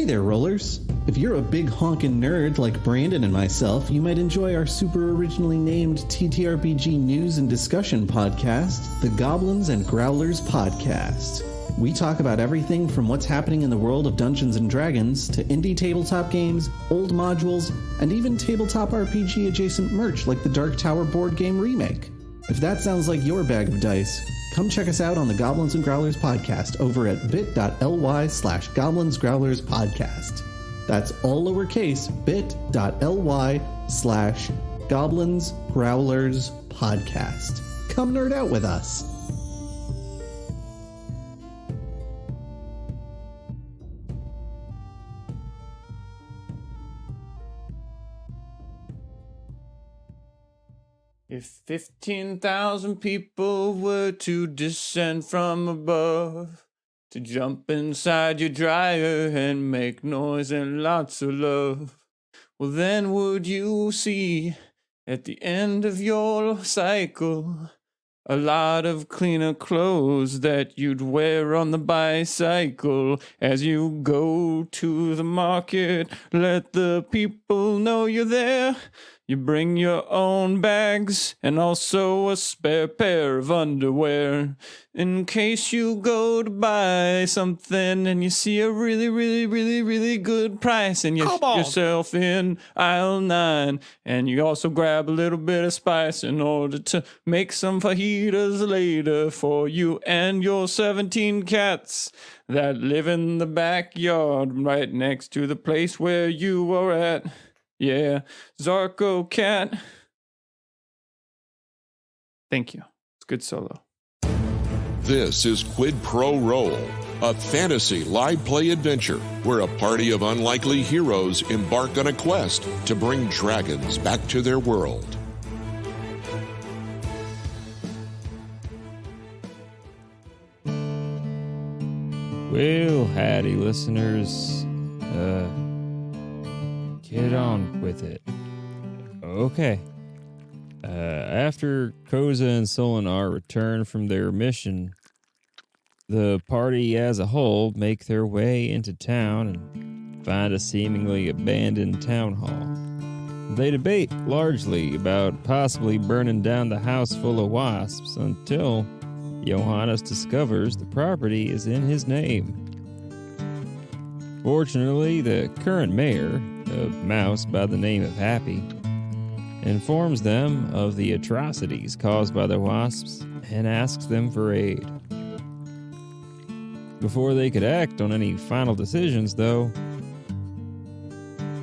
Hey there, Rollers. If you're a big honkin' nerd like Brandon and myself, you might enjoy our super originally named TTRPG news and discussion podcast, the Goblins and Growlers podcast. We talk about everything from what's happening in the world of Dungeons and Dragons to indie tabletop games, old modules, and even tabletop RPG adjacent merch like the Dark Tower board game remake. If that sounds like your bag of dice, come check us out on the Goblins and Growlers podcast over at bit.ly/goblinsgrowlerspodcast. That's all lowercase bit.ly/goblinsgrowlerspodcast. Come nerd out with us. If 15,000 people were to descend from above, to jump inside your dryer and make noise and lots of love, well then would you see, at the end of your cycle, a lot of cleaner clothes that you'd wear on the bicycle. As you go to the market, let the people know you're there. You bring your own bags and also a spare pair of underwear, in case you go to buy something and you see a really good price and you get yourself in aisle 9, and you also grab a little bit of spice in order to make some fajitas later for you and your 17 cats that live in the backyard right next to the place where you are at. Yeah, Zarko Cat. Thank you. It's good solo. This is Quid Pro Roll, a fantasy live play adventure where a party of unlikely heroes embark on a quest to bring dragons back to their world. Well, howdy, listeners. Get on with it. Okay. After Koza and Solinar return from their mission, the party as a whole make their way into town and find a seemingly abandoned town hall. They debate largely about possibly burning down the house full of wasps until Johannes discovers the property is in his name. Fortunately, the current mayor, a mouse by the name of Happy, informs them of the atrocities caused by the wasps and asks them for aid. Before they could act on any final decisions, though,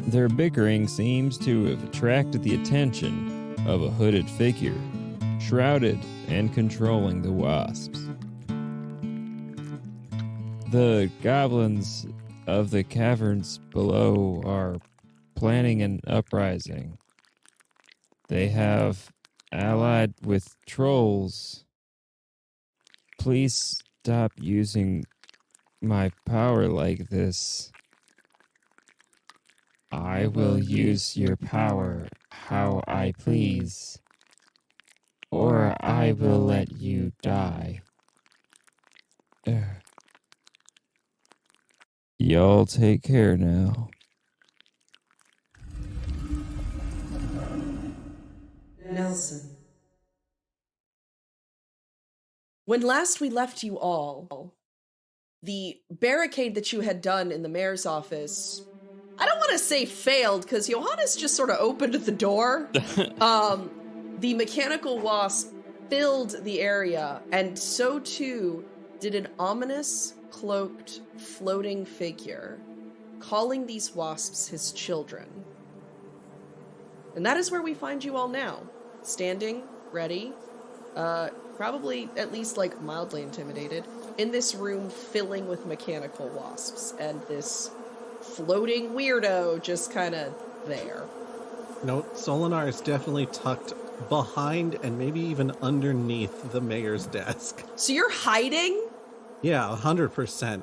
their bickering seems to have attracted the attention of a hooded figure, shrouded and controlling the wasps. The goblins of the caverns below are planning an uprising. They have allied with trolls. Please stop using my power like this. I will use your power how I please, or I will let you die. Y'all take care now. Nelson. When last we left you all, the barricade that you had done in the mayor's office, I don't want to say failed, because Johannes just sort of opened the door. The mechanical wasp filled the area, and so too did an ominous, cloaked, floating figure, calling these wasps his children. And that is where we find you all now, standing, ready, probably at least like mildly intimidated, in this room filling with mechanical wasps, and this floating weirdo just kind of there. No, Solinar is definitely tucked behind and maybe even underneath the mayor's desk. So you're hiding? Yeah, 100%.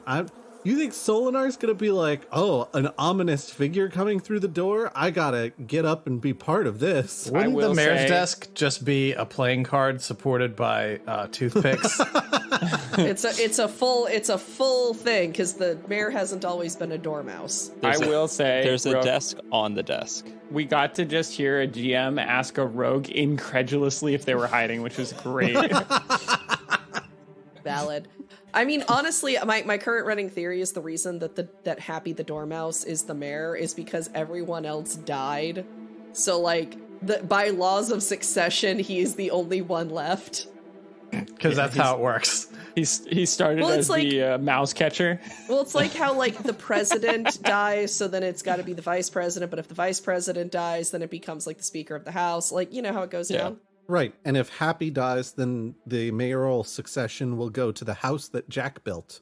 You think Solinar's gonna be like, oh, an ominous figure coming through the door? I gotta get up and be part of this. Wouldn't the mayor's desk just be a playing card supported by toothpicks? It's a full thing because the mayor hasn't always been a dormouse. I will say there's a desk on the desk. We got to just hear a GM ask a rogue incredulously if they were hiding, which was great. Valid. I mean, honestly, my current running theory is the reason that Happy the Dormouse is the mayor is because everyone else died. So, like, by laws of succession, he is the only one left. Because that's how it works. He started as the mouse catcher. Well, it's like how, like, the president dies, so then it's got to be the vice president. But if the vice president dies, then it becomes, like, the speaker of the house. Like, you know how it goes down. Right, and if Happy dies, then the mayoral succession will go to the house that Jack built.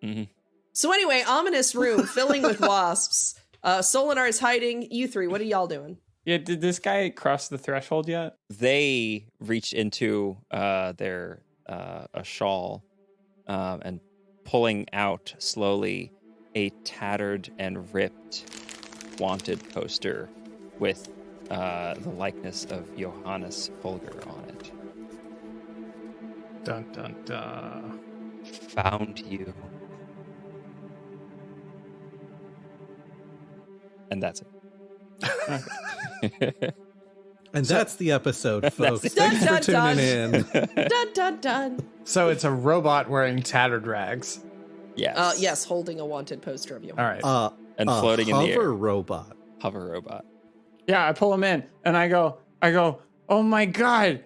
Mm-hmm. So anyway, ominous room filling with wasps. Solinar is hiding. You three, what are y'all doing? Yeah, did this guy cross the threshold yet? They reach into their a shawl and pulling out slowly a tattered and ripped wanted poster with the likeness of Johannes Folger on it. Dun, dun, dun. Found you. And that's it. And that's the episode, folks. Dun, Thanks dun, for tuning in. Dun, dun, dun. So it's a robot wearing tattered rags. Yes. Yes, holding a wanted poster of you. All right. And floating in the air. Hover robot. Hover robot. Yeah, I pull him in and I go, oh my God,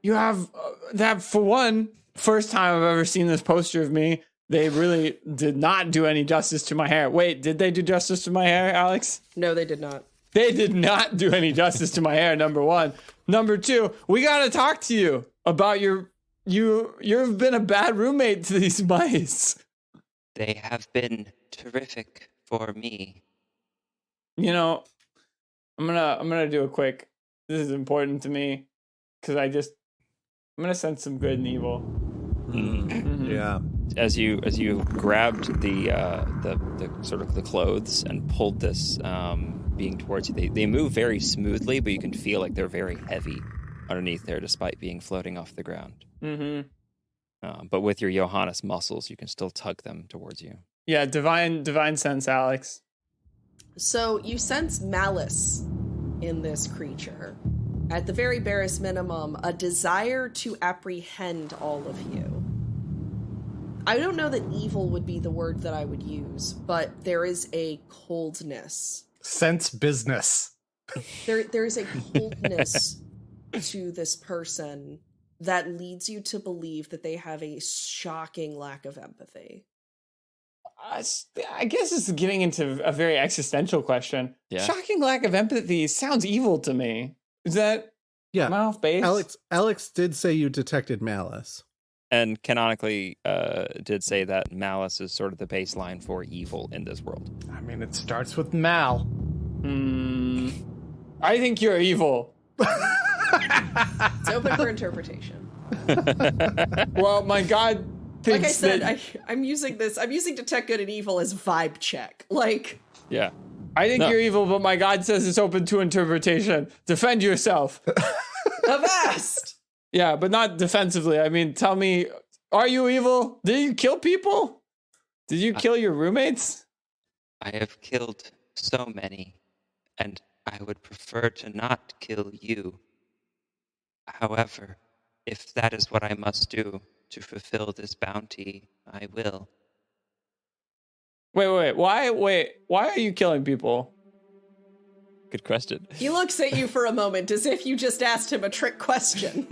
you have that for one, first time I've ever seen this poster of me. They really did not do any justice to my hair. Wait, did they do justice to my hair, Alex? No, they did not. They did not do any justice to my hair, number one. Number two, we got to talk to you about you've been a bad roommate to these mice. They have been terrific for me. You know, I'm gonna do a quick. This is important to me because I'm gonna sense some good and evil. Mm-hmm. Yeah. As you grabbed the sort of the clothes and pulled this being towards you, they move very smoothly, but you can feel like they're very heavy underneath there, despite being floating off the ground. Mm-hmm. But with your Johannes muscles, you can still tug them towards you. Yeah, divine sense, Alex. So you sense malice in this creature. At the very barest minimum, a desire to apprehend all of you. I don't know that evil would be the word that I would use, but there is a coldness. Sense business. There is a coldness to this person that leads you to believe that they have a shocking lack of empathy. I guess it's getting into a very existential question. Yeah. Shocking lack of empathy sounds evil to me. Is that am I off base? Alex did say you detected malice. And canonically did say that malice is sort of the baseline for evil in this world. I mean, it starts with mal. I think you're evil. It's open for interpretation. Well, my God thinks like I said, that... I'm using detect good and evil as vibe check. Like, Yeah. I think you're evil, but my God says it's open to interpretation. Defend yourself. avast! Yeah, but not defensively. I mean, tell me, are you evil? Did you kill people? Did you kill your roommates? I have killed so many, and I would prefer to not kill you. However, if that is what I must do to fulfill this bounty, I will. Wait. Why are you killing people? Good question. He looks at you for a moment as if you just asked him a trick question.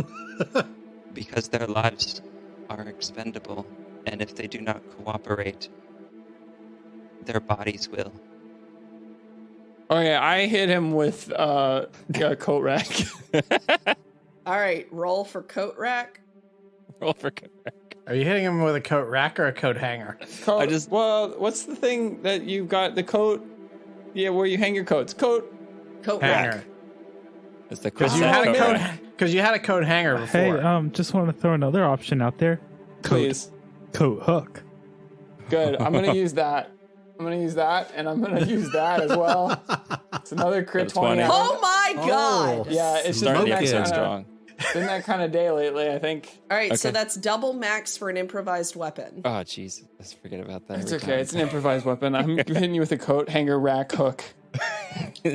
Because their lives are expendable, and if they do not cooperate, their bodies will. Oh yeah, I hit him with a coat rack. All right, roll for coat rack. Roll for coat rack. Are you hitting him with a coat rack or a coat hanger? Well, what's the thing that you got? The coat? Yeah, where you hang your coats. Coat Hanger. rack. It's the Because you had a coat hanger before. Hey, just want to throw another option out there. Please. Coat hook. Good. I'm gonna use that. And I'm gonna use that as well. It's another crit 20. Oh my god! Yeah, it's just Starting the been episode that strong. been that kind of day lately, I think. All right, so Okay. that's double max for an improvised weapon. Oh, jeez. Let's forget about that. It's every okay. time. It's an improvised weapon. I'm hitting you with a coat hanger rack hook.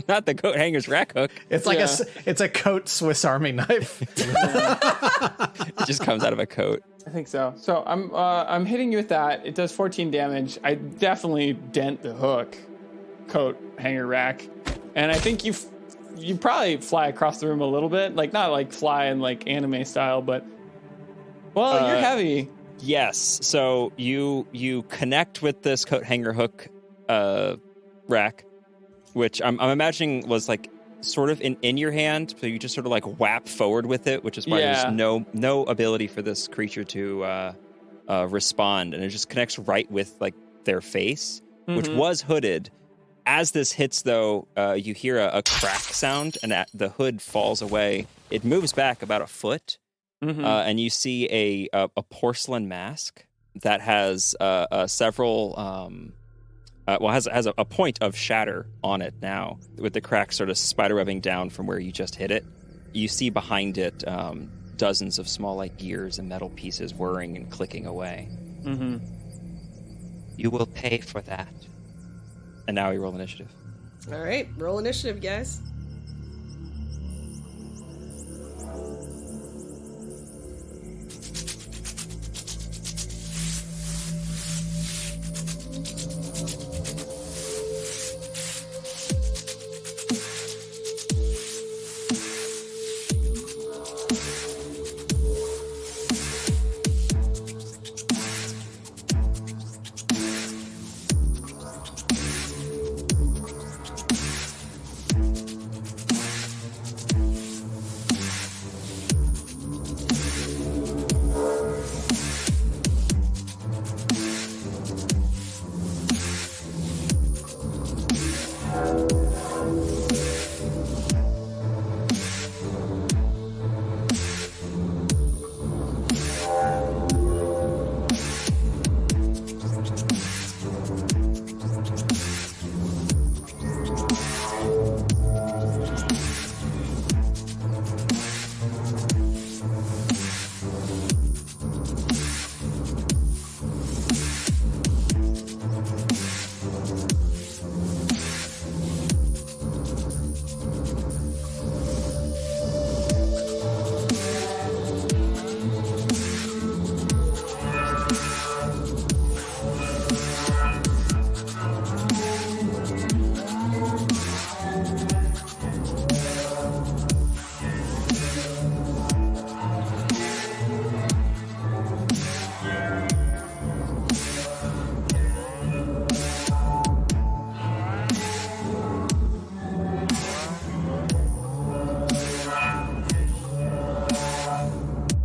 Not the coat hanger's rack hook. It's like it's a coat Swiss Army knife. It just comes out of a coat. I think so. So I'm hitting you with that. It does 14 damage. I definitely dent the hook, coat hanger rack, and I think you probably fly across the room a little bit, like not like fly in like anime style, but you're heavy. Yes. So you connect with this coat hanger hook rack, which I'm imagining was like sort of in your hand, so you just sort of like whap forward with it, which is why there's no ability for this creature to respond, and it just connects right with like their face, which was hooded. As this hits, though, you hear a crack sound, and the hood falls away. It moves back about a foot, and you see a porcelain mask that has several. Has a point of shatter on it now, with the crack sort of spiderwebbing down from where you just hit it. You see behind it dozens of small like gears and metal pieces whirring and clicking away. You will pay for that. And now you roll initiative. All right, roll initiative, guys.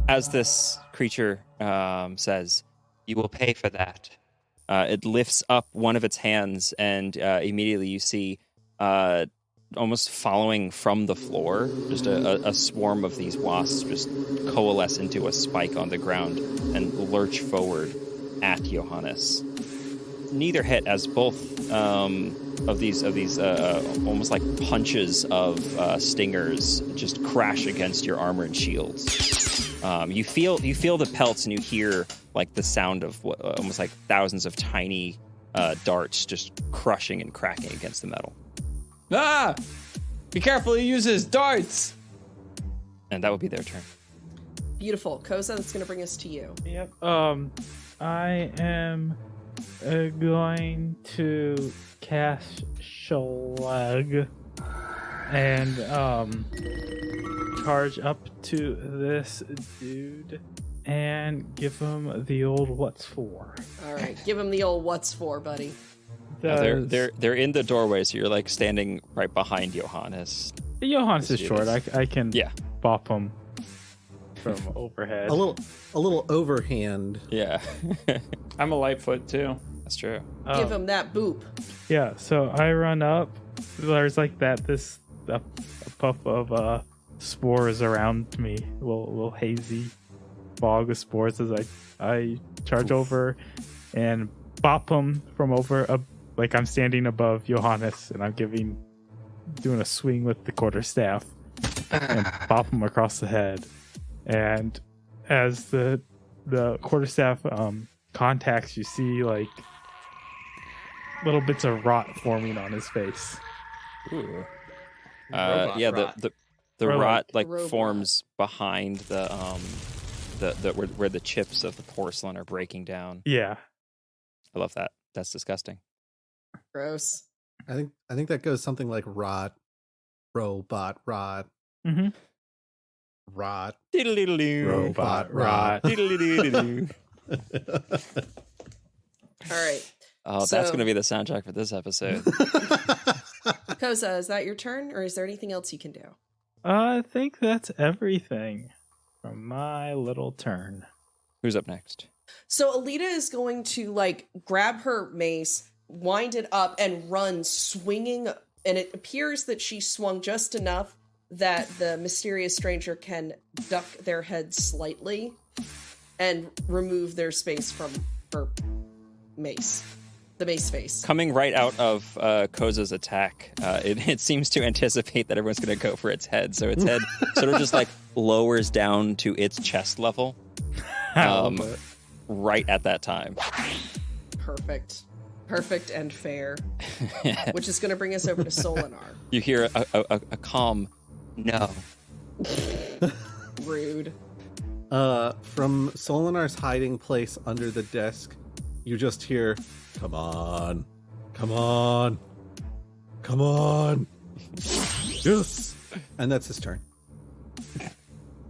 As this creature says, You will pay for that. it lifts up one of its hands, and immediately you see, almost following from the floor, just a swarm of these wasps just coalesce into a spike on the ground and lurch forward at Johannes. Neither hit, as both of these almost like punches of stingers just crash against your armor and shields. You feel the pelts, and you hear like the sound of almost like thousands of tiny darts just crushing and cracking against the metal. Ah! Be careful, he uses darts! And that would be their turn. Beautiful. Koza, that's going to bring us to you. Yep. I am going to cast Schlag and charge up to this dude and give him the old what's for. All right, give him the old what's for, buddy. They're in the doorway, so you're like standing right behind Johannes. Johannes is short. I can bop him from overhead. A little overhand. Yeah. I'm a Lightfoot too. That's true. Give him that boop. Yeah, so I run up. There's like a puff of spores around me, a little hazy fog of spores as I charge over and bop him from over, like I'm standing above Johannes, and I'm doing a swing with the quarterstaff, and bop him across the head. And as the quarterstaff contacts, you see like little bits of rot forming on his face. Ooh. Robot rot. The Or rot like- like Robot. forms behind the where the chips of the porcelain are breaking down. Yeah. I love that. That's disgusting. Gross. I think that goes something like rot, robot rot, Mm-hmm. rot. Robot rot. All right. Oh, that's So- going to be the soundtrack for this episode. Koza, is that your turn, or is there anything else you can do? I think that's everything from my little turn. Who's up next? So Alita is going to like grab her mace, wind it up, and run swinging. And it appears that she swung just enough that the mysterious stranger can duck their head slightly and remove their space from her mace. The mace face. Coming right out of Koza's attack, it seems to anticipate that everyone's going to go for its head. So its head sort of just like lowers down to its chest level right at that time. Perfect. Perfect and fair. Which is going to bring us over to Solinar. You hear a calm no. Rude. From Solinar's hiding place under the desk, you just hear, "Come on, come on, come on." Yes. And that's his turn.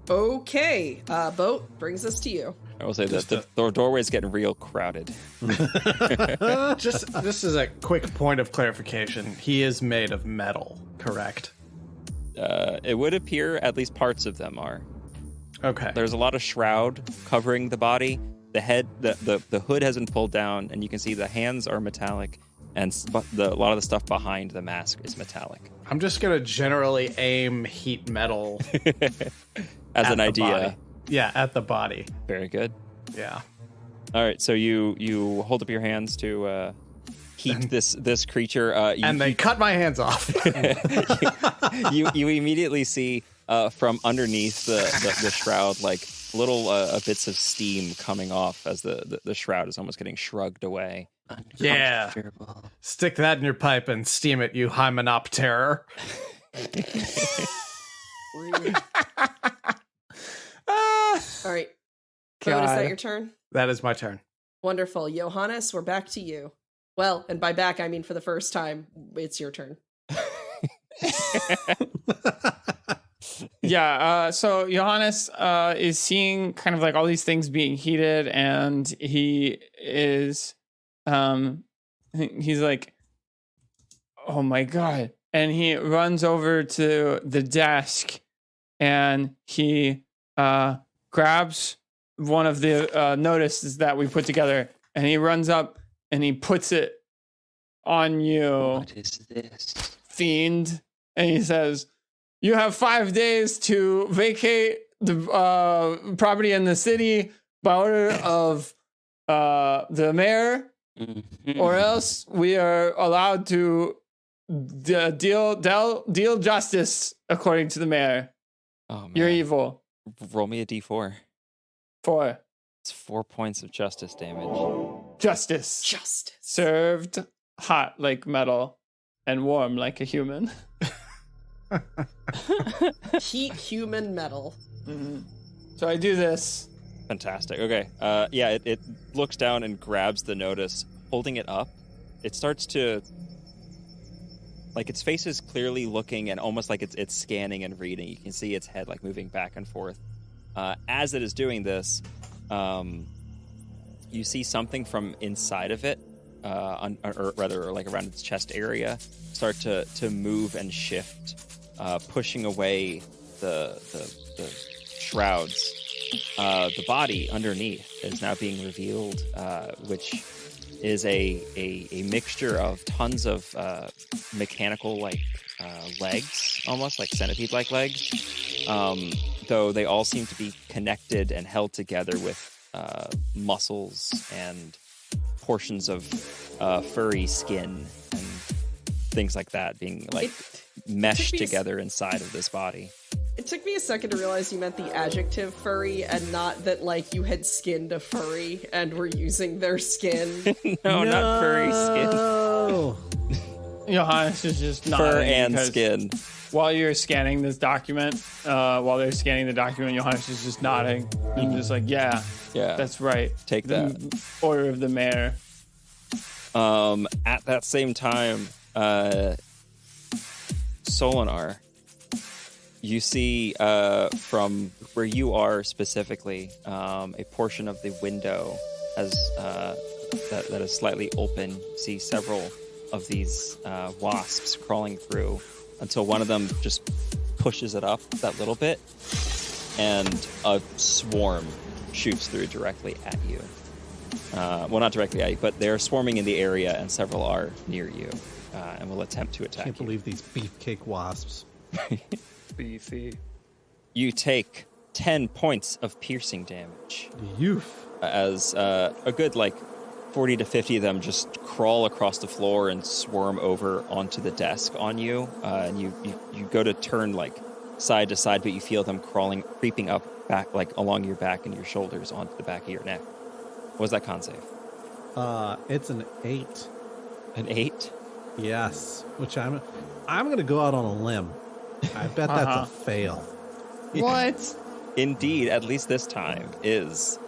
Okay. Boat brings us to you. I will say that the doorway's getting real crowded. Just as a quick point of clarification, he is made of metal, correct? It would appear at least parts of them are. Okay. There's a lot of shroud covering the body. The head, the hood has been pulled down, and you can see the hands are metallic, and a lot of the stuff behind the mask is metallic. I'm just gonna generally aim heat metal As at an the idea. body. Yeah, at the body. Very good. Yeah. All right, so you hold up your hands to heat this creature. And they cut my hands off. you immediately see from underneath the shroud like little bits of steam coming off as the shroud is almost getting shrugged away. Yeah. Stick that in your pipe and steam it, you Hymenopterer. Rude. All right. Boat, is that your turn? That is my turn. Wonderful. Johannes, we're back to you. Well, and by back, I mean for the first time, it's your turn. Yeah, so Johannes is seeing kind of like all these things being heated, and he is he's like, oh my god. And he runs over to the desk and he grabs one of the notices that we put together, and he runs up and he puts it on you. What is this? Fiend. And he says, "You have 5 days to vacate the property in the city by order of the mayor, or else we are allowed to deal justice according to the mayor. Oh man. You're evil." Roll me a d4. 4. It's 4 points of justice damage. Justice. Justice. Served hot like metal and warm like a human. Heat human metal. Mm-hmm. So I do this. Fantastic. Okay. Yeah, it looks down and grabs the notice, holding it up. It starts to, like, its face is clearly looking and almost like it's scanning and reading. You can see its head like moving back and forth. As it is doing this, you see something from inside of it, or rather, like around its chest area, start to move and shift, pushing away the shrouds. The body underneath is now being revealed, which is a mixture of tons of mechanical legs, almost like centipede-like legs, though they all seem to be connected and held together with muscles and portions of furry skin and things like that being like meshed together inside of this body. It took me a second to realize you meant the adjective furry and not that, like, you had skinned a furry and were using their skin. No, not furry skin. Johannes is just nodding. Fur and skin. While you're scanning this document, while they're scanning the document, Johannes is just nodding. And just like, yeah, that's right. Take that. Order of the mayor. At that same time, Solinar, you see from where you are specifically, a portion of the window that is slightly open. You see several of these wasps crawling through until one of them just pushes it up that little bit, and a swarm shoots through directly at you. Well, not directly at you, but they're swarming in the area, and several are near you, and will attempt to attack you. I can't believe these beefcake wasps. Beefy. You take 10 points of piercing damage. As a good, 40 to 50 of them just crawl across the floor and swarm over onto the desk on you. And you go to turn, side to side, but you feel them creeping up back, along your back and your shoulders onto the back of your neck. What was that con save? It's an 8. An 8? Yes. Which I'm going to go out on a limb. I bet that's a fail. What? Indeed, at least this time is.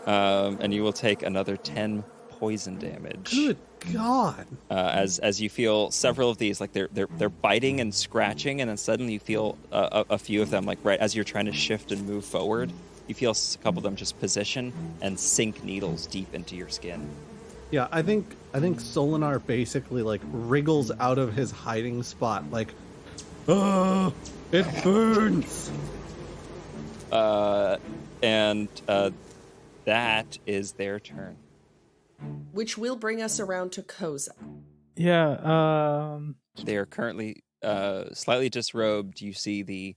And you will take another 10 poison damage. Good God! As you feel several of these, they're biting and scratching, and then suddenly you feel a few of them, right as you're trying to shift and move forward, you feel a couple of them just position and sink needles deep into your skin. Yeah, I think Solinar basically wriggles out of his hiding spot, oh, it burns. And that is their turn. Which will bring us around to Koza. Yeah, They are currently slightly disrobed. You see the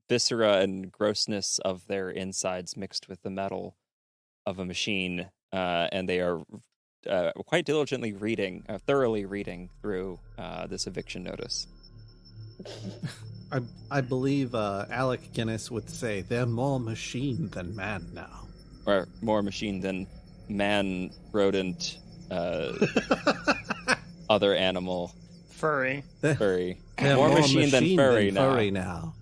viscera and grossness of their insides mixed with the metal of a machine, and they are quite diligently thoroughly reading through this eviction notice. I believe Alec Guinness would say they're more machine than man now. Or more machine than man, rodent, other animal. Furry. Furry. They're More machine than furry now.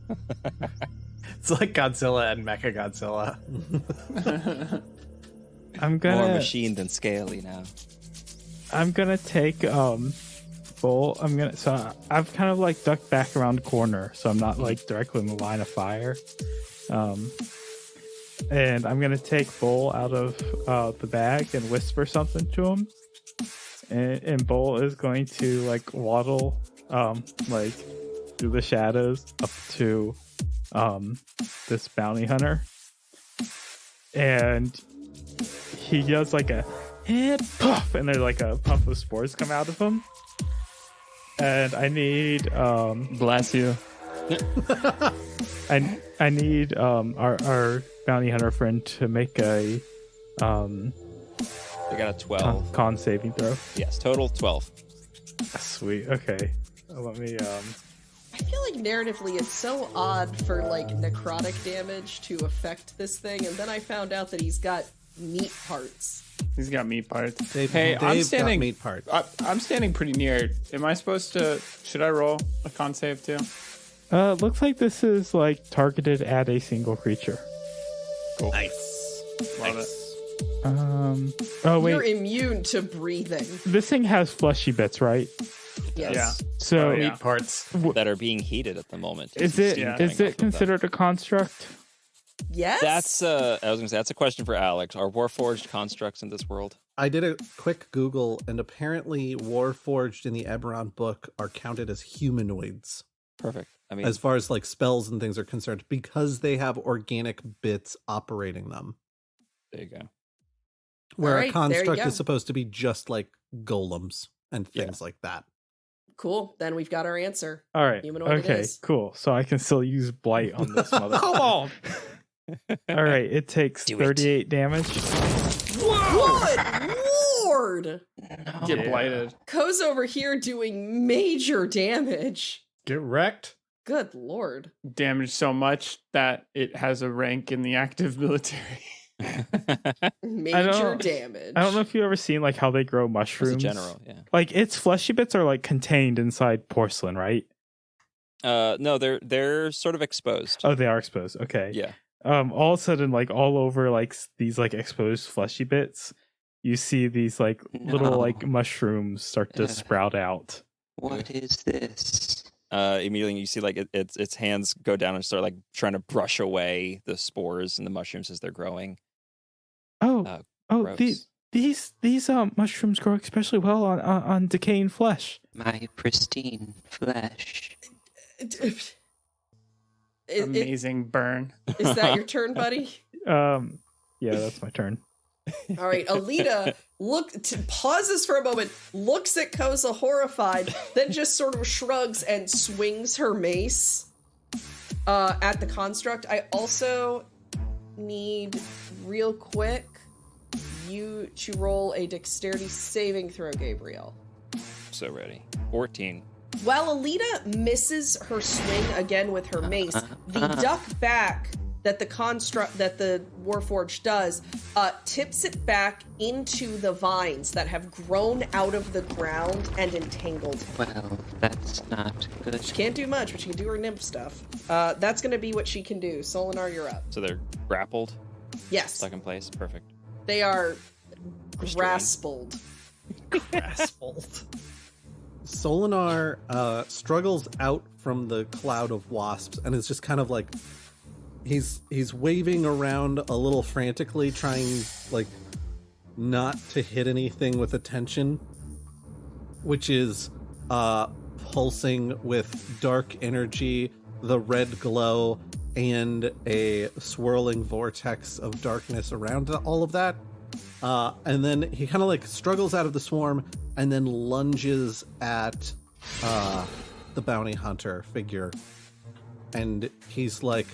It's like Godzilla and Mechagodzilla. I'm gonna more machine than scaly now. I'm gonna take Bull. So I've kind of ducked back around the corner, so I'm not directly in the line of fire. And I'm gonna take Bull out of the bag and whisper something to him. And Bull is going to waddle through the shadows up to this bounty hunter, and he does a puff, and there's a puff of spores come out of him. And I need bless you. I need our bounty hunter friend to make a They got a 12 con saving throw. Yes, total 12. Sweet. Okay. Let me I feel like narratively it's so odd for necrotic damage to affect this thing, and then I found out that he's got meat parts. He's got meat parts. Dave's I'm standing. got meat parts. I'm standing pretty near. Am I supposed to? Should I roll a con save too? looks like this is targeted at a single creature. Cool. Nice. Love it. Oh wait, You're immune to breathing. this thing has fleshy bits, right? Yes. Yeah. So Oh, yeah. Meat parts. That are being heated at the moment. is You it see Yeah. coming is off it of them. considered a construct? Yes. That's I was gonna say that's a question for Alex. Are Warforged constructs in this world? I did a quick Google, and apparently Warforged in the Eberron book are counted as humanoids. Perfect. I mean, As far as spells and things are concerned, because they have organic bits operating them. there you go. Where All a right, there you construct go. is supposed to be just golems and things like that. Cool. Then we've got our answer. All right. Humanoid it Okay. is. Cool. So I can still use blight on this mother. Come on. All right. It takes Do it. 38 damage. Good lord! Get blighted. Ko's over here doing major damage. Get wrecked. Good lord. Damaged so much that it has a rank in the active military. Major damage. I don't know if you've ever seen like how they grow mushrooms. As a general, yeah. Like its fleshy bits are like contained inside porcelain, right? No, they're sort of exposed. Oh, they are exposed. Okay. Yeah. All of a sudden, like all over like these like exposed fleshy bits, you see these like little like mushrooms start to sprout out. What is this? Immediately you see like its hands go down and start like trying to brush away the spores and the mushrooms as they're growing. These mushrooms grow especially well on decaying flesh. My pristine flesh. Amazing burn. Is that your turn, buddy? Yeah, that's my turn. All right, Alita pauses for a moment, looks at Koza horrified, then just sort of shrugs and swings her mace at the construct. I also need, real quick, you to roll a dexterity saving throw, Gabriel. So ready. 14. While Alita misses her swing again with her mace, the duck back that the construct that the Warforged does tips it back into the vines that have grown out of the ground and entangled. Well, that's not good. She can't do much, but she can do her nymph stuff. That's going to be what she can do. Solinar, you're up. So they're grappled? Yes. Stuck in place? Perfect. They are Restrained. graspled. Solinar struggles out from the cloud of wasps and is just kind of like he's waving around a little frantically, trying like not to hit anything with attention, which is pulsing with dark energy, the red glow, and a swirling vortex of darkness around all of that. And then he kind of like struggles out of the swarm and then lunges at the bounty hunter figure. And he's like,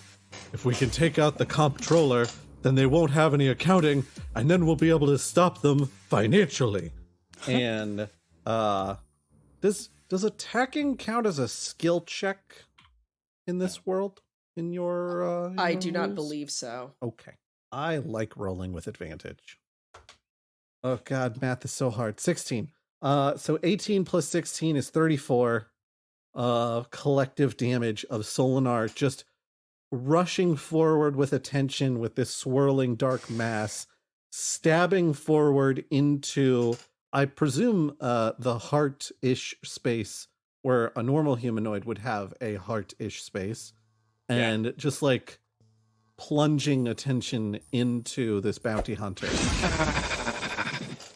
if we can take out the comptroller, then they won't have any accounting, and then we'll be able to stop them financially. And does attacking count as a skill check in this world? In your I do not rules? believe so. Okay. I like rolling with advantage. Oh god, math is so hard. 16. So 18 plus 16 is 34 collective damage of Solinar just rushing forward with attention with this swirling dark mass, stabbing forward into, I presume, the heart-ish space where a normal humanoid would have a heart-ish space, and just like plunging attention into this bounty hunter.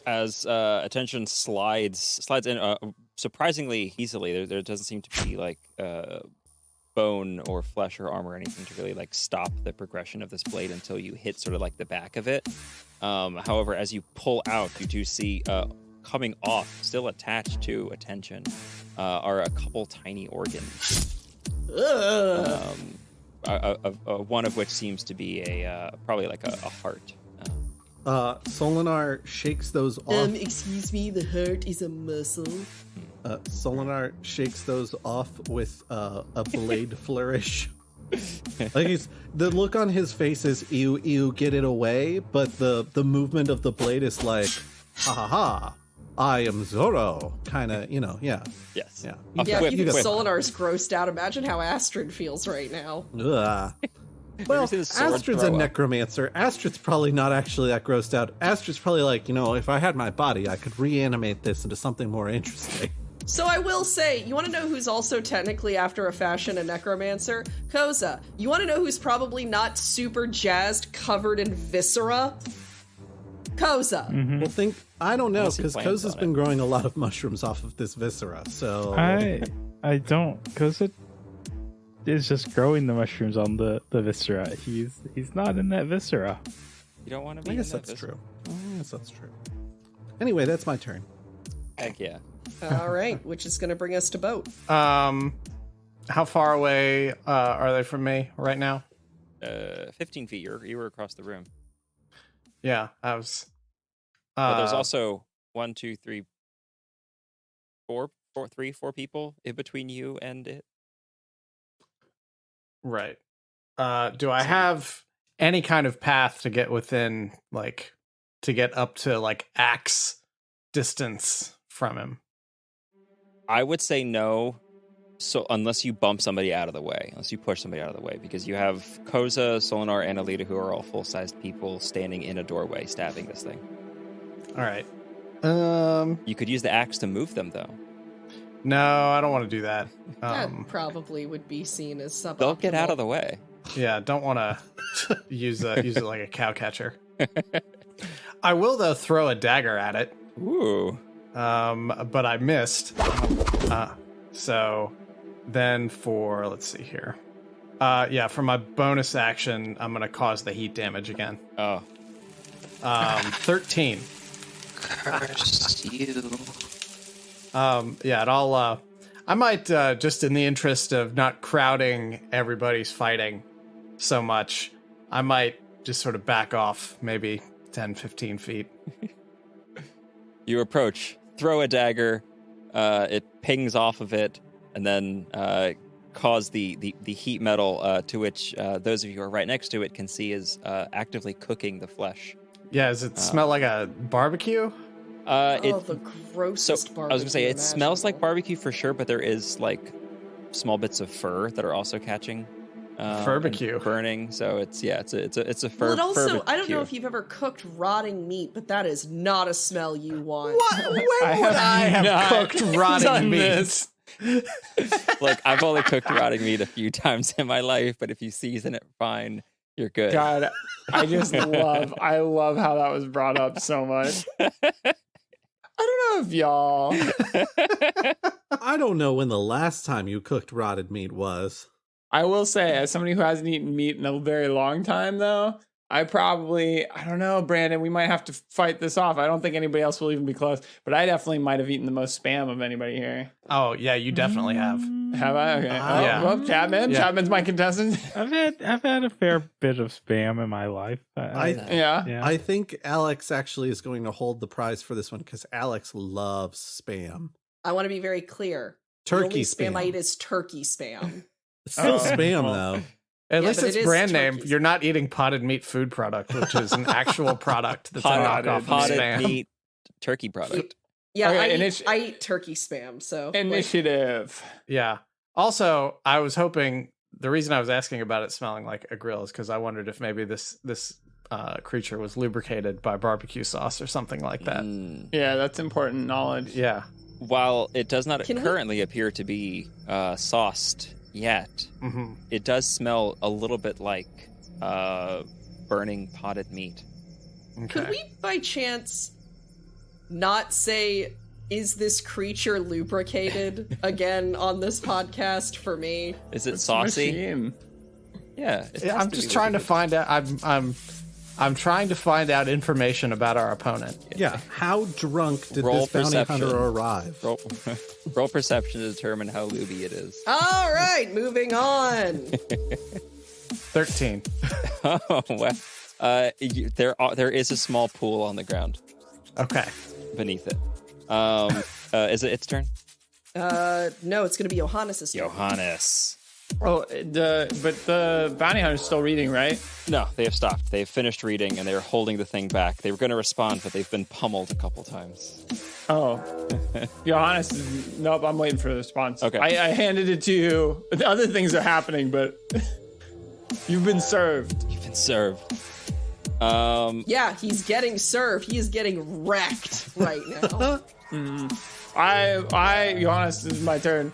As attention slides in surprisingly easily, there doesn't seem to be like bone or flesh or armor or anything to really like stop the progression of this blade until you hit sort of like the back of it. However, as you pull out, you do see coming off, still attached to attention, are a couple tiny organs. One of which seems to be probably like a heart. Solinar shakes those off. Excuse me, the heart is a muscle. Solinar shakes those off with a blade flourish. Like the look on his face is you get it away, but the movement of the blade is like, ha ha ha, I am Zorro, kind of, yeah. Yes. Yeah. Yeah, Whip, even whip. Solinar's grossed out. Imagine how Astrid feels right now. Ugh. Well, see the sword Astrid's a throw up? necromancer. Astrid's probably not actually that grossed out. Astrid's probably like, if I had my body, I could reanimate this into something more interesting. So I will say, you want to know who's also technically, after a fashion, a necromancer? Koza. You want to know who's probably not super jazzed, covered in viscera? Koza. Mm-hmm. Well, I don't know, Unless he because plans Koza's on been it. growing a lot of mushrooms off of this viscera, so... I don't, because it is just growing the mushrooms on the viscera. He's not in that viscera. You don't want to be. I guess in that that's business. true. I guess that's true. Anyway, that's my turn. Heck yeah. All right, which is going to bring us to Boat. How far away are they from me right now? 15 feet. You were across the room. Yeah, I was. But there's also 1, 2, 3, 4 people in between you and it. Right. Do I have any kind of path to get within, like, to get up to, like, axe distance from him? I would say no. So unless you bump somebody out of the way, unless you push somebody out of the way, because you have Koza, Solinar, and Alita, who are all full-sized people standing in a doorway stabbing this thing. All right. You could use the axe to move them, though. No, I don't want to do that. That probably would be seen as suboptimal. They'll get out of the way. Yeah, don't want to use it like a cow catcher. I will, though, throw a dagger at it. Ooh. But I missed. So then for, let's see here. For my bonus action, I'm going to cause the heat damage again. Oh. 13. Curse you. And I might, just in the interest of not crowding everybody's fighting so much, I might just sort of back off maybe 10, 15 feet. You approach, throw a dagger, it pings off of it, and then cause the heat metal to which those of you who are right next to it can see is actively cooking the flesh. Yeah, does it smell like a barbecue? The grossest barbecue. I was gonna say it smells like imaginable. barbecue for sure, but there is like small bits of fur that are also catching Farbecue. and burning. So it's a fur. Well, it also, farbecue. I don't know if you've ever cooked rotting meat, but that is not a smell you want. What? When would I have cooked rotting meat? Look, I've only cooked rotting meat a few times in my life, but if you season it fine, you're good. God, I love how that was brought up so much. I don't know if y'all. I don't know when the last time you cooked rotted meat was. I will say, as somebody who hasn't eaten meat in a very long time, though, I don't know, Brandon, we might have to fight this off. I don't think anybody else will even be close, but I definitely might have eaten the most spam of anybody here. Oh, yeah, you definitely have. Have I? Okay. Yeah. Well, Chapman. Yeah. Chapman's my contestant. I've had a fair bit of spam in my life. Yeah. I think Alex actually is going to hold the prize for this one because Alex loves spam. I want to be very clear. Turkey the only spam. I eat is turkey spam. It's still spam, well. though. At Yeah, least but it's it is brand name. turkey. You're not eating potted meat food product, which is an actual product that's a knockoff of potted spam. meat turkey product. Yeah, Okay, I eat turkey spam. So like, Initiative. Yeah. Also, I was hoping the reason I was asking about it smelling like a grill is because I wondered if maybe this creature was lubricated by barbecue sauce or something like that. Yeah, that's important knowledge. Yeah. While it does not Can we- currently appear to be sauced yet, Mm-hmm. it does smell a little bit like burning potted meat. Okay. could we by chance not say, is this creature lubricated again on this podcast for me? Is it It's a saucy? machine. Yeah. it Yeah, has I'm to just be trying to lubricated. find out. I'm trying to find out information about our opponent. Yeah. How drunk did Roll this bounty perception. hunter arrive? Roll perception to determine how looby it is. All right, moving on. 13. Oh, well. There is a small pool on the ground Okay. beneath it. Is it its turn? No, it's going to be Johannes' turn. Johannes. Oh, but the bounty hunter's still reading, right? No, they have stopped. They've finished reading and they're holding the thing back. They were going to respond, but they've been pummeled a couple times. Oh. Johannes is, nope, I'm waiting for the response. Okay. I handed it to you. The other things are happening, but you've been served. You've been served. Yeah, he's getting served. He is getting wrecked right now. Johannes, this is my turn.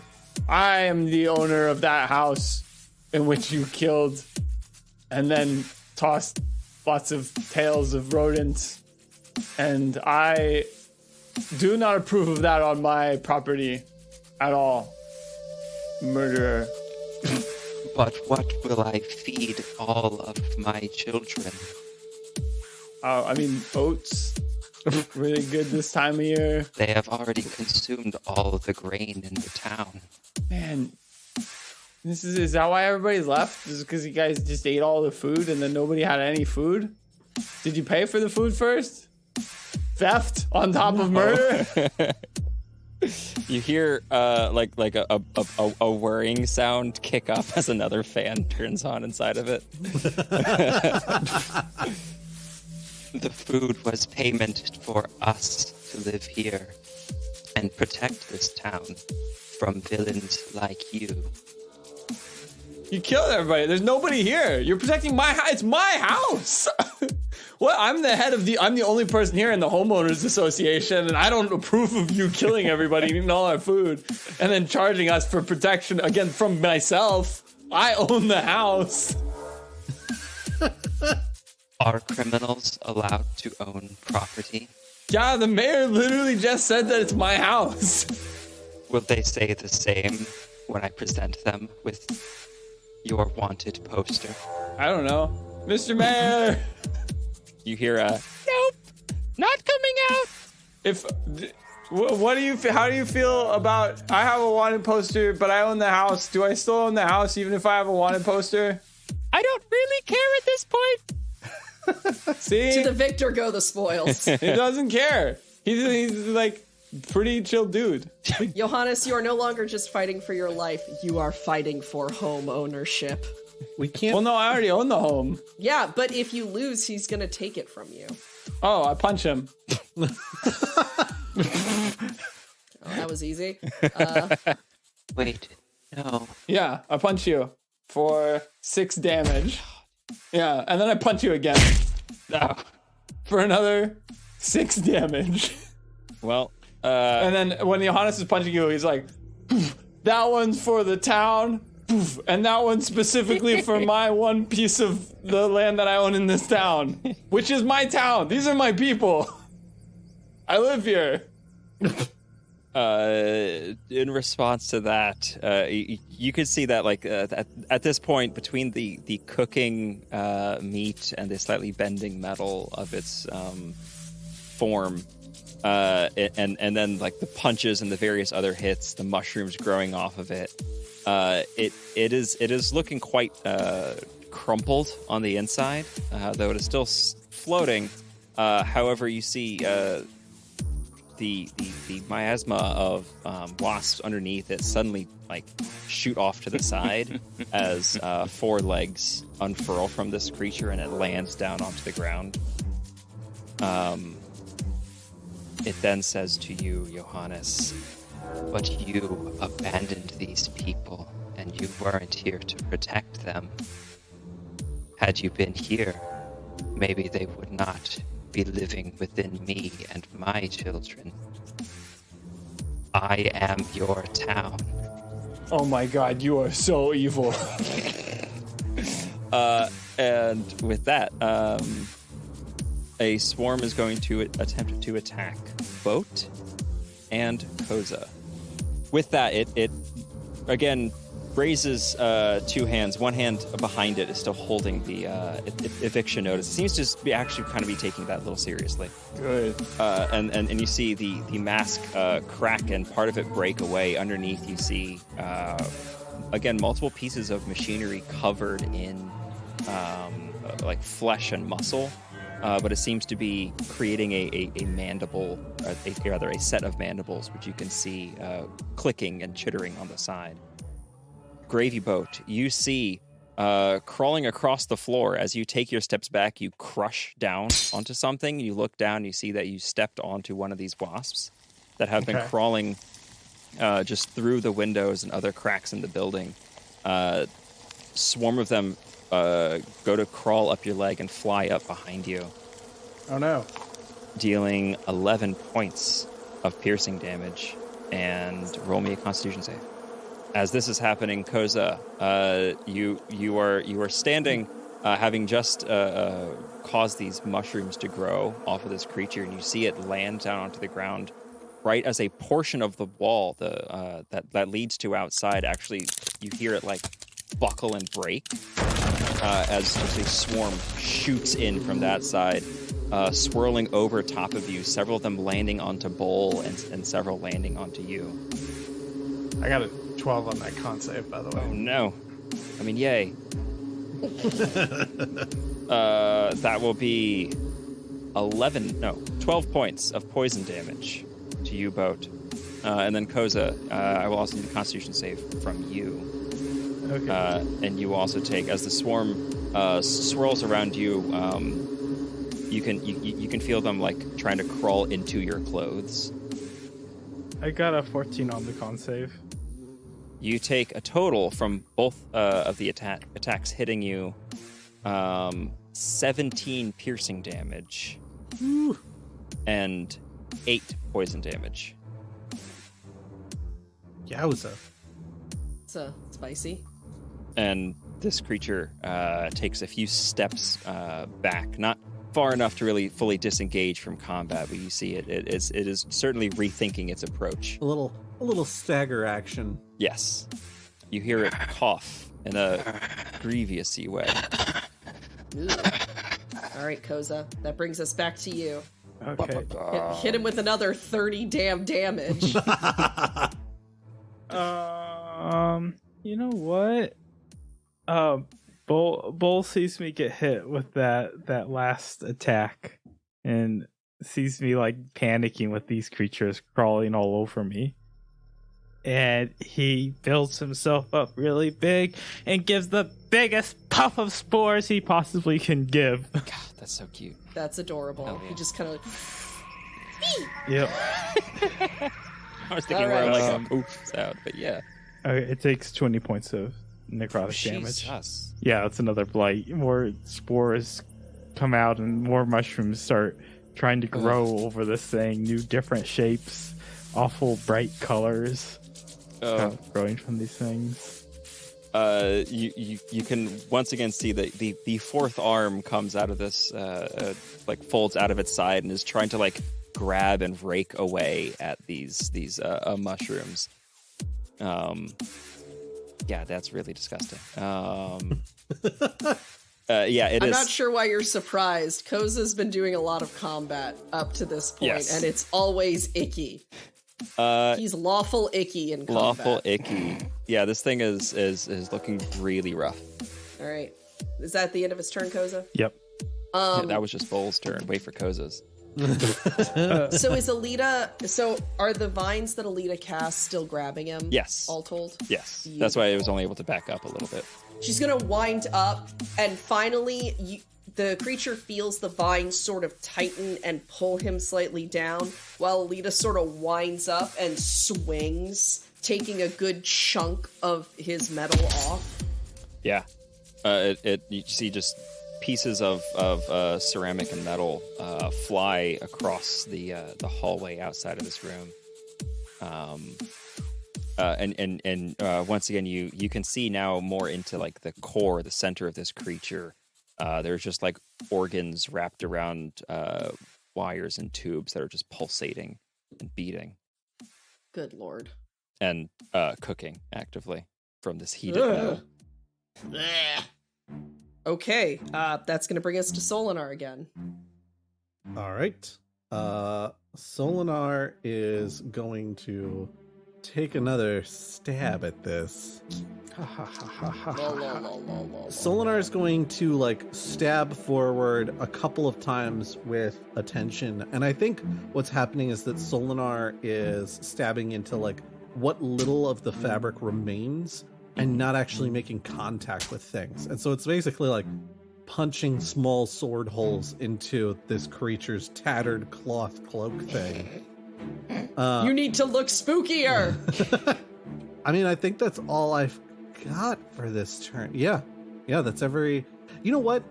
I am the owner of that house in which you killed and then tossed lots of tails of rodents. And I do not approve of that on my property at all. Murderer. But what will I feed all of my children? I mean, oats. Really good this time of year. They have already consumed all the grain in the town. Man, is that why everybody's left? Is it because you guys just ate all the food and then nobody had any food? Did you pay for the food first? theft on top of murder. You hear like a whirring sound kick up as another fan turns on inside of it. The food was payment for us to live here and protect this town from villains like you. You killed everybody. There's nobody here. You're protecting my house. It's my house. What? I'm the only person here in the homeowners association, and I don't approve of you killing everybody, eating all our food, and then charging us for protection again from myself. I own the house. Are criminals allowed to own property? Yeah, the mayor literally just said that it's my house. Will they say the same when I present them with your wanted poster? I don't know. Mr. Mayor! You hear a nope, not coming out. How do you feel about, I have a wanted poster, but I own the house. Do I still own the house even if I have a wanted poster? I don't really care at this point. See? To the victor go the spoils. He doesn't care. He's like pretty chill dude. Johannes, you are no longer just fighting for your life. You are fighting for home ownership. We can't. Well, no, I already own the home. Yeah, but if you lose, he's going to take it from you. Oh, I punch him. Oh, that was easy. Wait, no. Yeah, I punch you for 6 damage. Yeah, and then I punch you again. No. For another 6 damage. Well, and then when Johannes is punching you, he's like, that one's for the town, and that one's specifically for my one piece of the land that I own in this town, which is my town. These are my people. I live here. In response to that, you could see that, like, at this point, between the cooking meat and the slightly bending metal of its form, and then like the punches and the various other hits, the mushrooms growing off of it, it is looking quite crumpled on the inside, though it is still floating. However, you see the miasma of wasps underneath it suddenly like shoot off to the side as 4 legs unfurl from this creature and it lands down onto the ground. It then says to you, Johannes, But you abandoned these people, and you weren't here to protect them. Had you been here, maybe they would not be living within me and my children. I am your town. Oh my god, you are so evil. and with that, a swarm is going to attempt to attack Boat and Koza. With that, it again raises 2 hands. One hand behind it is still holding the eviction notice. It seems to be actually kind of be taking that a little seriously. Good. And you see the mask crack and part of it break away. Underneath, you see again multiple pieces of machinery covered in like flesh and muscle. But it seems to be creating a mandible, rather a set of mandibles, which you can see clicking and chittering on the side. Gravy Boat, you see crawling across the floor. As you take your steps back, you crush down onto something. You look down, you see that you stepped onto one of these wasps that have been crawling just through the windows and other cracks in the building. Swarm of them go to crawl up your leg and fly up behind you. Oh no. Dealing 11 points of piercing damage, and roll me a Constitution save. As this is happening, Koza, you are standing, having just caused these mushrooms to grow off of this creature, and you see it land down onto the ground, right as a portion of the wall that leads to outside. Actually, you hear it like buckle and break as just a swarm shoots in from that side, swirling over top of you, several of them landing onto Bowl and several landing onto you. I got a 12 on that con save, by the way. Oh no. I mean, yay. That will be 12 points of poison damage to you, Boat. And then Koza, I will also need a Constitution save from you. Okay. And you also take, as the swarm swirls around you, you can feel them like trying to crawl into your clothes. I got a 14 on the con save. You take a total from both of the attacks hitting you, 17 piercing damage. Ooh. And 8 poison damage. Yowza. It's spicy. And this creature takes a few steps back, not far enough to really fully disengage from combat, but you see it is certainly rethinking its approach. A little stagger action. Yes. You hear it cough in a grievous-y way. Ooh. All right, Koza, that brings us back to you. Okay. Hit him with another 30 damn damage. You know what? Bull sees me get hit with that last attack and sees me like panicking with these creatures crawling all over me. And he builds himself up really big and gives the biggest puff of spores he possibly can give. God, that's so cute. That's adorable. Oh, yeah. He just kind of Yep. I was thinking All more right. like a oof sound, but yeah. Okay, it takes 20 points of necrotic damage. Jesus. Yeah, it's another blight. More spores come out and more mushrooms start trying to grow over this thing. New different shapes, awful bright colors kind of growing from these things. You can once again see that the fourth arm comes out of this, like folds out of its side and is trying to like grab and rake away at these mushrooms. Yeah, that's really disgusting. Yeah, it I'm is. not sure why you're surprised. Koza's been doing a lot of combat up to this point, Yes. and it's always icky. He's lawful icky in combat. Lawful icky. Yeah, this thing is looking really rough. All right. Is that the end of his turn, Koza? Yep. Yeah, that was just Bull's turn. Wait for Koza's. So is Alita... So are the vines that Alita casts still grabbing him? Yes. All told? Yes. That's why I was only able to back up a little bit. She's going to wind up, and finally the creature feels the vines sort of tighten and pull him slightly down, while Alita sort of winds up and swings, taking a good chunk of his metal off. Yeah. You see just pieces of ceramic and metal fly across the hallway outside of this room. And once again, you can see now more into like the core, the center of this creature. There's just like organs wrapped around wires and tubes that are just pulsating and beating Good lord. and cooking actively from this heated metal. Okay, that's going to bring us to Solinar again. All right. Solinar is going to take another stab at this. Solinar is going to like stab forward a couple of times with attention, and I think what's happening is that Solinar is stabbing into like what little of the fabric remains and not actually making contact with things. And so it's basically like punching small sword holes into this creature's tattered cloth cloak thing. You need to look spookier! I mean, I think that's all I've got for this turn. Yeah, that's every... You know what?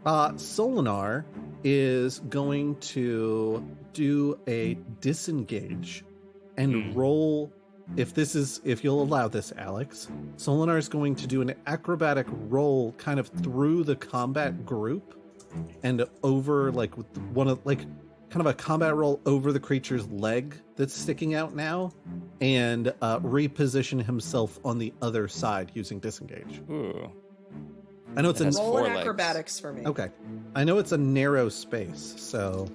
Solinar is going to do a disengage and roll... If you'll allow this, Alex, Solinar is going to do an acrobatic roll kind of through the combat group and over like with one of like kind of a combat roll over the creature's leg that's sticking out now and reposition himself on the other side using disengage. Ooh. I know it's It has Roll four an legs. acrobatics for me. okay. I know it's a narrow space, so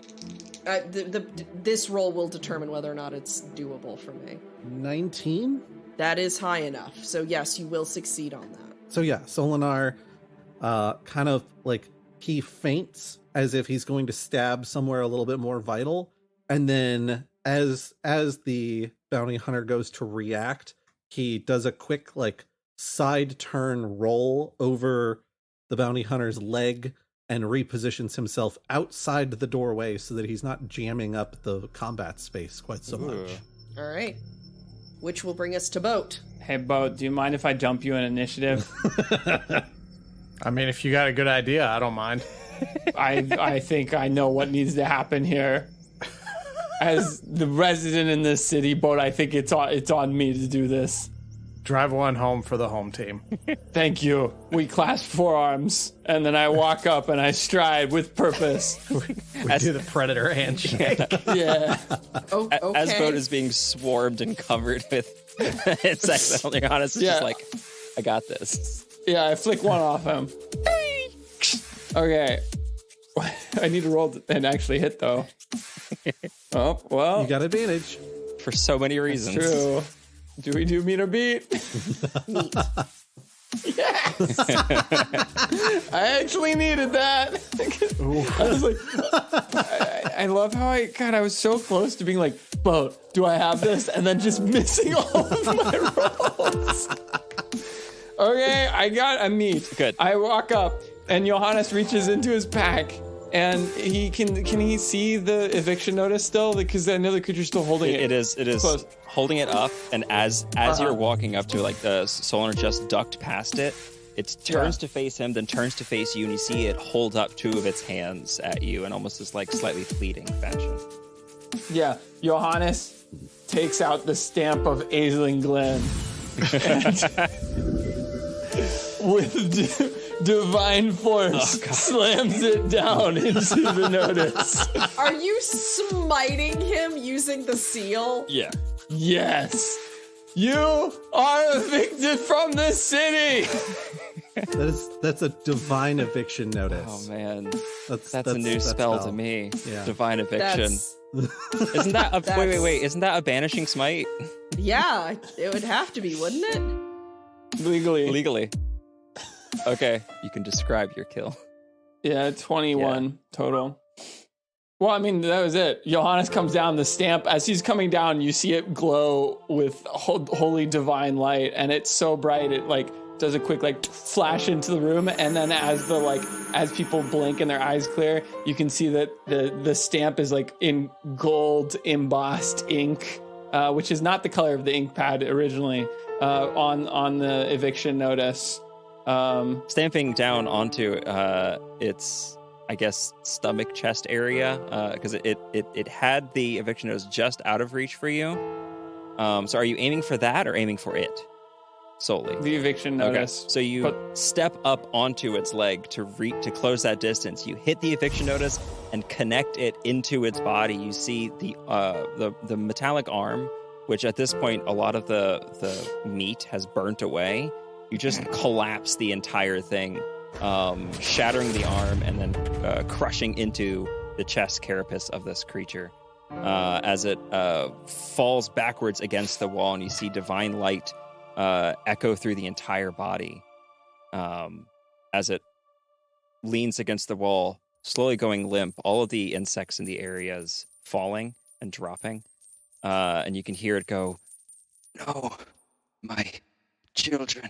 This roll will determine whether or not it's doable for me. 19. That is high enough. So yes, you will succeed on that. So yeah, Solinar kind of like he feints as if he's going to stab somewhere a little bit more vital. And then as the bounty hunter goes to react, he does a quick like side turn roll over the bounty hunter's leg and repositions himself outside the doorway so that he's not jamming up the combat space quite so much. All right. Which will bring us to Boat. Hey, Boat, do you mind if I jump you in initiative? I mean, if you got a good idea, I don't mind. I think I know what needs to happen here. As the resident in this city, Boat, I think it's on me to do this. Drive one home for the home team. Thank you. We clasp forearms, and then I walk up and I stride with purpose. We do the predator handshake. Yeah. Oh, okay. As Boat is being swarmed and covered with insects, Johannes is just like, I got this. Yeah, I flick one off him. Okay. I need to roll and actually hit, though. Oh, well. You got advantage. For so many reasons. True. Do we do meet or beat? Meet. Yes! I actually needed that. I was like, I love how I was so close to being like, Boat, do I have this? And then just missing all of my rolls. Okay, I got a meet. Good. I walk up and Johannes reaches into his pack and he can he see the eviction notice still? Because I know the creature's still holding it. It is close. holding it up, and as you're walking up to it, like the Solinar just ducked past it, it turns to face him, then turns to face you, and you see it hold up two of its hands at you in almost this like slightly fleeting fashion. Yeah, Johannes takes out the stamp of Aisling Glen and with divine force slams it down into the notice. Are you smiting him using the seal? Yeah. Yes, you are evicted from the city. That's a divine eviction notice. Oh man, That's a new spell to me. Yeah. Divine eviction. That's, Isn't that a wait? Isn't that a banishing smite? yeah, it would have to be, wouldn't it? Legally. Okay, you can describe your kill. Yeah, 21 total. Well, I mean, that was it. Johannes comes down, the stamp, as he's coming down, you see it glow with holy divine light, and it's so bright, it like does a quick like flash into the room, and then as people blink and their eyes clear, you can see that the stamp is like in gold embossed ink, which is not the color of the ink pad originally, on the eviction notice. Stamping down onto its, I guess, stomach chest area, because it had the eviction notice just out of reach for you. So are you aiming for that or aiming for it solely? The eviction notice. Okay. So you step up onto its leg to close that distance. You hit the eviction notice and connect it into its body. You see the metallic arm, which at this point a lot of the meat has burnt away. You just collapse the entire thing, shattering the arm and then crushing into the chest carapace of this creature. As it falls backwards against the wall, and you see divine light echo through the entire body. As it leans against the wall, slowly going limp, all of the insects in the areas falling and dropping. And you can hear it go, No, my children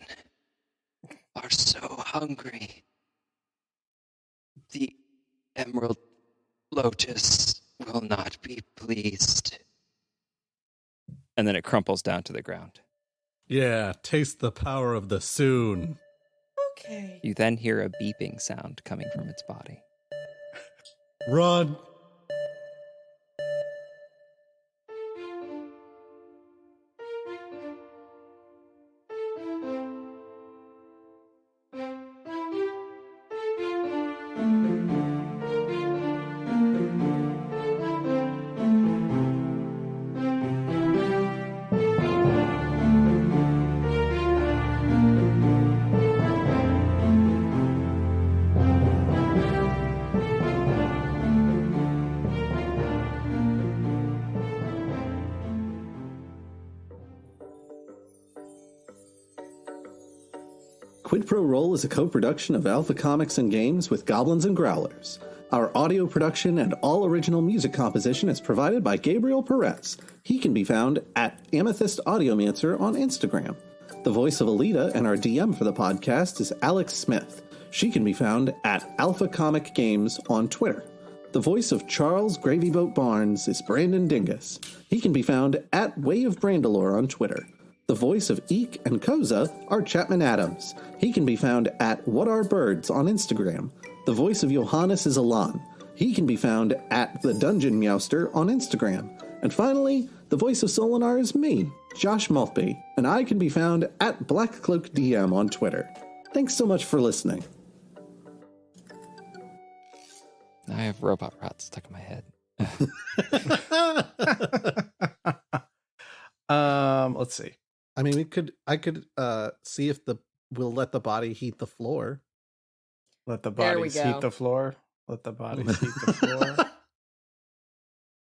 are so hungry. The Emerald Lotus will not be pleased. and then it crumples down to the ground. Yeah, taste the power of the soon. Okay. You then hear a beeping sound coming from its body. Run. Quid Pro Roll is a co-production of Alpha Comics and Games with Goblins and Growlers. Our audio production and all original music composition is provided by Gabriel Perez. He can be found at Amethyst Audiomancer on Instagram. The voice of Alita and our DM for the podcast is Alex Smith. She can be found at Alpha Comic Games on Twitter. The voice of Charles Gravyboat Barnes is Brandon Dingus. He can be found at Way of Brandalore on Twitter. The voice of Eek and Koza are Chapman Adams. He can be found at What Are Birds on Instagram. The voice of Johannes is Alan. He can be found at The Dungeon Meowster on Instagram. And finally, the voice of Solinar is me, Josh Maltby, and I can be found at BlackCloakDM on Twitter. Thanks so much for listening. I have robot rods stuck in my head. Let's see. I mean, I could see if we'll let the body heat the floor. Let the There we bodies go. heat the floor. Let the bodies heat the floor.